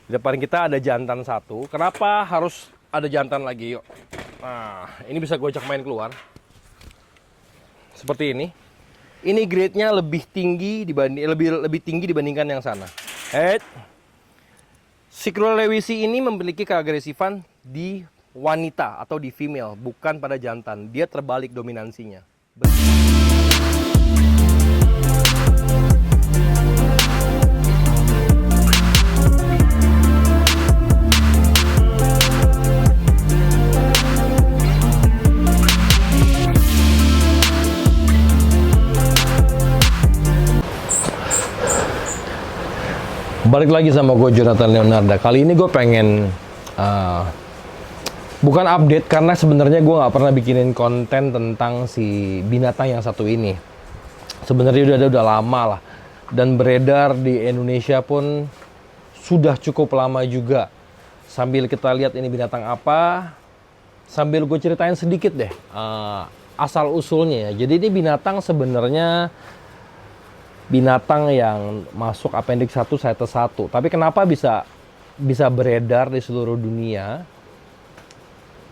Di depan kita ada jantan satu. Kenapa harus ada jantan lagi? Yuk. Nah, ini bisa gue ajak main keluar. Seperti ini. Ini grade-nya lebih tinggi lebih tinggi dibandingkan yang sana. Siklura lewisi ini memiliki keagresifan di wanita atau di female, bukan pada jantan. Dia terbalik dominansinya. Balik lagi sama gue, Jonathan Leonarda. Kali ini gue pengen bukan update, karena sebenarnya gue nggak pernah bikinin konten tentang si binatang yang satu ini. Sebenarnya udah lama lah, dan beredar di Indonesia pun sudah cukup lama juga. Sambil kita lihat ini binatang apa, sambil gue ceritain sedikit deh asal usulnya ya. Jadi ini binatang sebenarnya binatang yang masuk appendix 1 CITES 1. Tapi kenapa bisa beredar di seluruh dunia?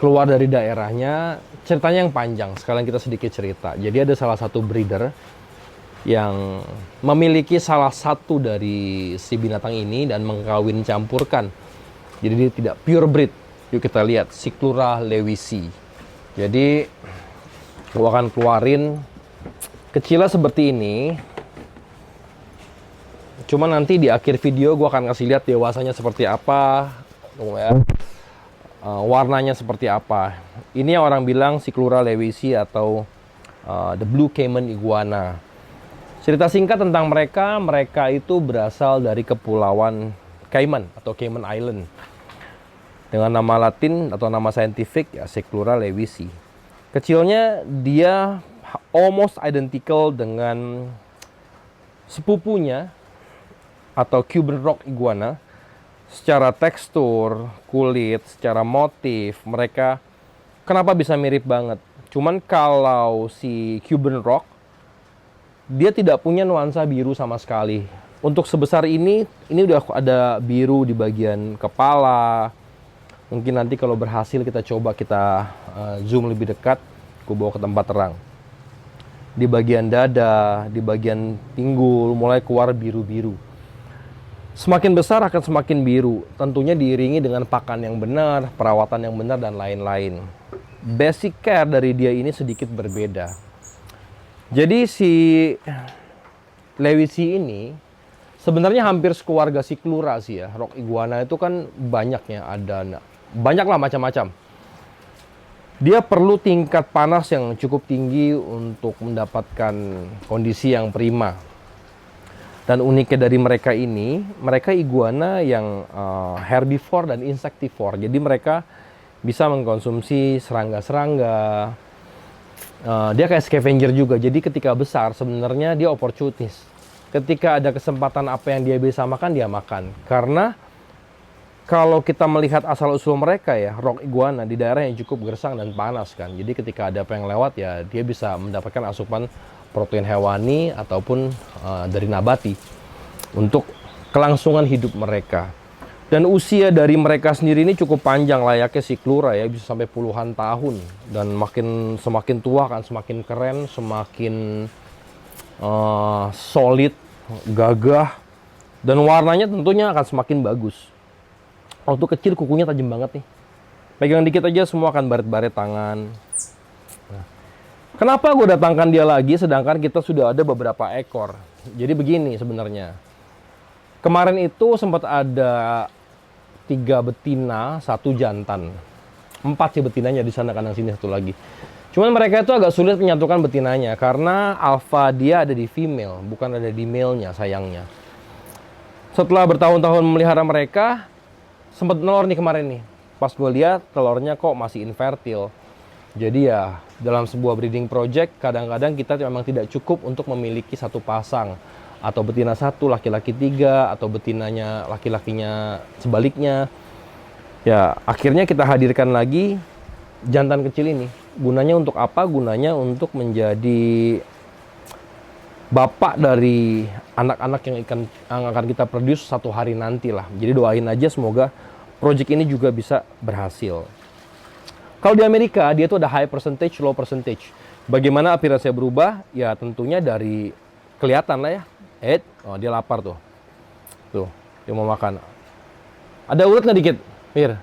Keluar dari daerahnya, ceritanya yang panjang. Sekalian kita sedikit cerita. Jadi ada salah satu breeder yang memiliki salah satu dari si binatang ini dan mengkawin campurkan. Jadi dia tidak pure breed. Yuk kita lihat, Siklura lewisi. Jadi gua akan keluarin kecilnya seperti ini. Cuma nanti di akhir video gue akan kasih lihat dewasanya seperti apa, warnanya seperti apa. Ini yang orang bilang Siklura lewisi atau the blue caiman iguana. Cerita singkat tentang mereka itu berasal dari kepulauan Cayman atau Cayman Island. Dengan nama Latin atau nama saintifik ya Siklura lewisi. Kecilnya dia almost identical dengan sepupunya atau Cuban rock iguana. Secara tekstur, kulit, secara motif, mereka kenapa bisa mirip banget. Cuman kalau si Cuban rock, dia tidak punya nuansa biru sama sekali. Untuk sebesar ini udah ada biru di bagian kepala. Mungkin nanti kalau berhasil kita coba zoom lebih dekat, aku bawa ke tempat terang. Di bagian dada, di bagian pinggul mulai keluar biru-biru. Semakin besar akan semakin biru, tentunya diiringi dengan pakan yang benar, perawatan yang benar, dan lain-lain. Basic care dari dia ini sedikit berbeda. Jadi si lewisi ini sebenarnya hampir sekeluarga Siklura sih ya. Rock iguana itu kan banyaknya, banyaklah macam-macam. Dia perlu tingkat panas yang cukup tinggi untuk mendapatkan kondisi yang prima. Dan uniknya dari mereka iguana yang herbivore dan insectivore. Jadi mereka bisa mengkonsumsi serangga-serangga. Dia kayak scavenger juga. Jadi ketika besar sebenarnya dia opportunis. Ketika ada kesempatan apa yang dia bisa makan, dia makan. Karena kalau kita melihat asal-usul mereka ya, rock iguana di daerah yang cukup gersang dan panas kan. Jadi ketika ada apa yang lewat ya, dia bisa mendapatkan asupan protein hewani ataupun dari nabati untuk kelangsungan hidup mereka. Dan usia dari mereka sendiri ini cukup panjang, layaknya Siklura ya, bisa sampai puluhan tahun. Dan semakin tua kan semakin keren, semakin solid, gagah, dan warnanya tentunya akan semakin bagus. Waktu kecil kukunya tajam banget nih. Pegang dikit aja semua akan baret-baret tangan. Kenapa gue datangkan dia lagi sedangkan kita sudah ada beberapa ekor? Jadi begini sebenarnya. Kemarin itu sempat ada 3 betina, 1 jantan. 4 sih betinanya di sana, kanan sini 1 lagi. Cuman mereka itu agak sulit menyatukan betinanya karena alfa dia ada di female, bukan ada di male-nya sayangnya. Setelah bertahun-tahun memelihara mereka, sempat nelor nih kemarin nih. Pas gue lihat telurnya kok masih infertil. Jadi ya dalam sebuah breeding project kadang-kadang kita memang tidak cukup untuk memiliki 1 pasang. Atau betina 1, laki-laki 3, atau betinanya laki-lakinya sebaliknya. Ya akhirnya kita hadirkan lagi jantan kecil ini. Gunanya untuk apa? Gunanya untuk menjadi bapak dari anak-anak yang akan kita produce satu hari nanti lah. Jadi doain aja semoga project ini juga bisa berhasil. Kalau di Amerika dia tuh ada high percentage, low percentage. Bagaimana appearance-nya berubah? Ya tentunya dari kelihatan lah ya. Oh dia lapar tuh. Tuh, dia mau makan. Ada ulet nggak dikit? Pir.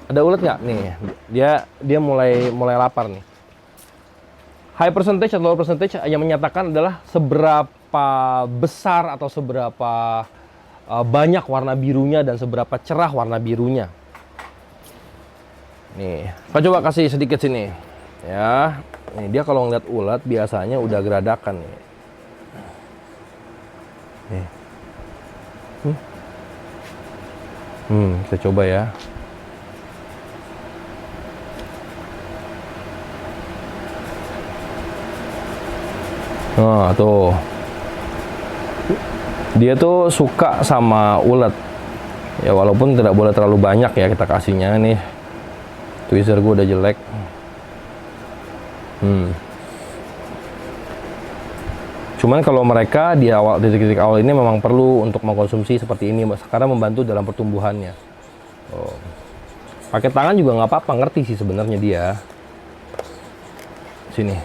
Ada ulet nggak? Nih, dia mulai lapar nih. High percentage atau low percentage yang menyatakan adalah seberapa besar atau seberapa banyak warna birunya dan seberapa cerah warna birunya. Nih, coba kasih sedikit sini. Ya, nih dia kalau ngeliat ulat biasanya udah geradakan nih. Nih. Kita coba ya. Nah, tuh. Dia tuh suka sama ulat. Ya walaupun tidak boleh terlalu banyak ya kita kasihnya nih. Tweezer gue udah jelek. Cuman kalau mereka di titik-titik awal ini memang perlu untuk mengkonsumsi seperti ini karena membantu dalam pertumbuhannya. Oh. Pakai tangan juga nggak apa-apa, ngerti sih sebenarnya dia. Sini.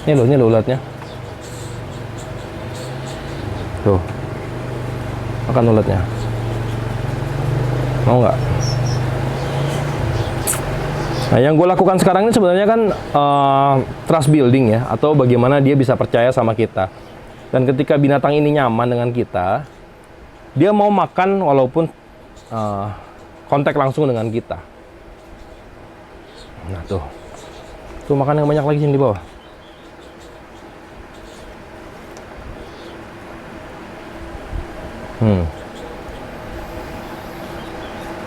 Ini loh ulatnya. Tuh. Makan ulatnya. Mau nggak? Nah, yang gue lakukan sekarang ini sebenarnya kan trust building ya, atau bagaimana dia bisa percaya sama kita. Dan ketika binatang ini nyaman dengan kita, dia mau makan walaupun kontak langsung dengan kita. Nah tuh makan yang banyak lagi sini di bawah.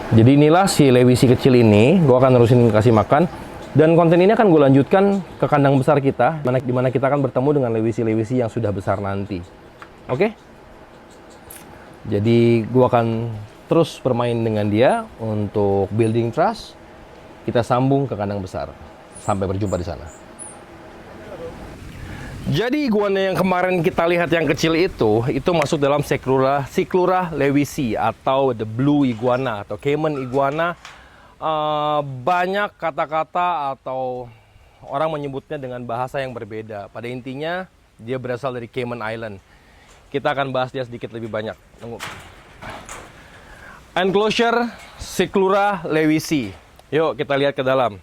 Jadi inilah si lewisi kecil ini, gue akan terusin kasih makan. Dan konten ini akan gue lanjutkan ke kandang besar kita, di mana kita akan bertemu dengan lewisi-lewisi yang sudah besar nanti. Oke? Jadi gue akan terus bermain dengan dia untuk building trust. Kita sambung ke kandang besar. Sampai berjumpa di sana. Jadi iguana yang kemarin kita lihat yang kecil itu masuk dalam Cyclura lewisi atau the blue iguana atau caiman iguana. Banyak kata-kata atau orang menyebutnya dengan bahasa yang berbeda. Pada intinya dia berasal dari Cayman Island. Kita akan bahas dia sedikit lebih banyak. Tunggu. Enclosure Cyclura lewisi. Yuk kita lihat ke dalam.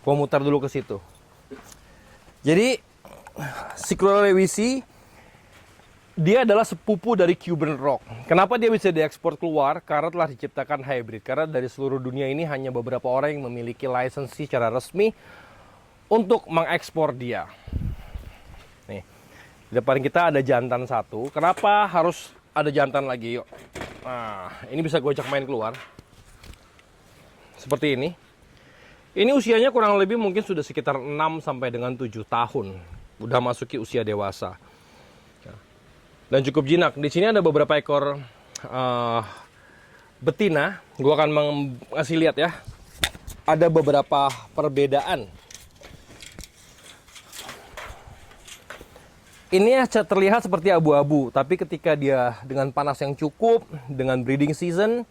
Gua mutar dulu ke situ. Jadi Cyclura lewisi dia adalah sepupu dari Cuban Rock. Kenapa dia bisa diekspor keluar? Karena telah diciptakan hybrid. Karena dari seluruh dunia ini hanya beberapa orang yang memiliki lisensi secara resmi untuk mengekspor dia. Nih, di depan kita ada jantan satu. Kenapa harus ada jantan lagi? Yuk. Nah, ini bisa gue ajak main keluar. Seperti ini. Ini usianya kurang lebih mungkin sudah sekitar 6 sampai dengan 7 tahun. Udah masuki usia dewasa. Dan cukup jinak. Di sini ada beberapa ekor betina. Gua akan ngasih lihat ya. Ada beberapa perbedaan. Ini terlihat seperti abu-abu, tapi ketika dia dengan panas yang cukup, dengan breeding season,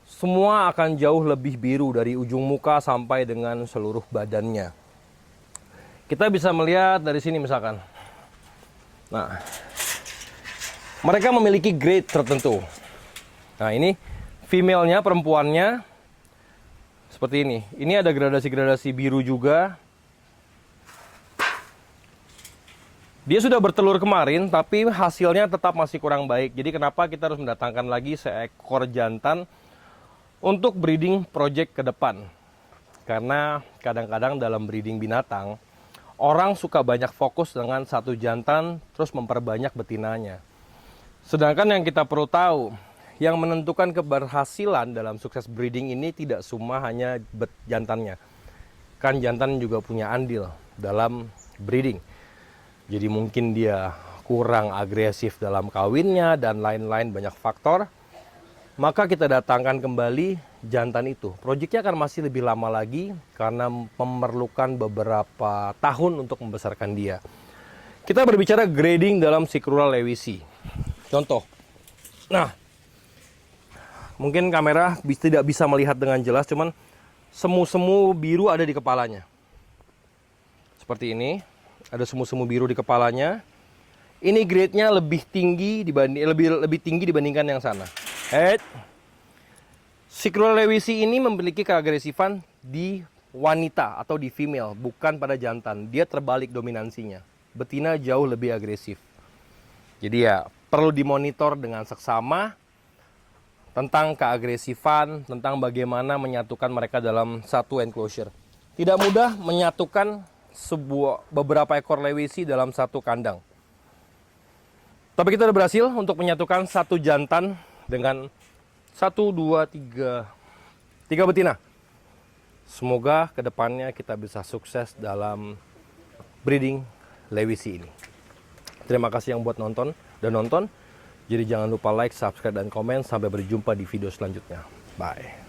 semua akan jauh lebih biru dari ujung muka sampai dengan seluruh badannya. Kita bisa melihat dari sini misalkan. Nah, mereka memiliki grade tertentu. Nah, ini female-nya, perempuannya seperti ini. Ini ada gradasi-gradasi biru juga. Dia sudah bertelur kemarin, tapi hasilnya tetap masih kurang baik. Jadi kenapa kita harus mendatangkan lagi seekor jantan untuk breeding project ke depan? Karena kadang-kadang dalam breeding binatang, orang suka banyak fokus dengan satu jantan, terus memperbanyak betinanya. Sedangkan yang kita perlu tahu, yang menentukan keberhasilan dalam sukses breeding ini tidak cuma hanya jantannya. Kan jantan juga punya andil dalam breeding. Jadi mungkin dia kurang agresif dalam kawinnya dan lain-lain banyak faktor. Maka kita datangkan kembali jantan itu. Proyeknya akan masih lebih lama lagi karena memerlukan beberapa tahun untuk membesarkan dia. Kita berbicara grading dalam Sikrura lewisi. Contoh. Nah, mungkin kamera tidak bisa melihat dengan jelas, cuman semu-semu biru ada di kepalanya. Seperti ini, ada semu-semu biru di kepalanya. Ini grade-nya lebih tinggi dibandingkan yang sana. Sikrura lewisi ini memiliki keagresifan di wanita atau di female, bukan pada jantan. Dia terbalik dominansinya. Betina jauh lebih agresif. Jadi ya, perlu dimonitor dengan seksama tentang keagresifan, tentang bagaimana menyatukan mereka dalam satu enclosure. Tidak mudah menyatukan beberapa ekor lewisi dalam satu kandang. Tapi kita sudah berhasil untuk menyatukan satu jantan dengan 3 betina. Semoga kedepannya kita bisa sukses dalam breeding lewisi ini. Terima kasih yang buat nonton. Jadi jangan lupa like, subscribe, dan komen. Sampai berjumpa di video selanjutnya. Bye.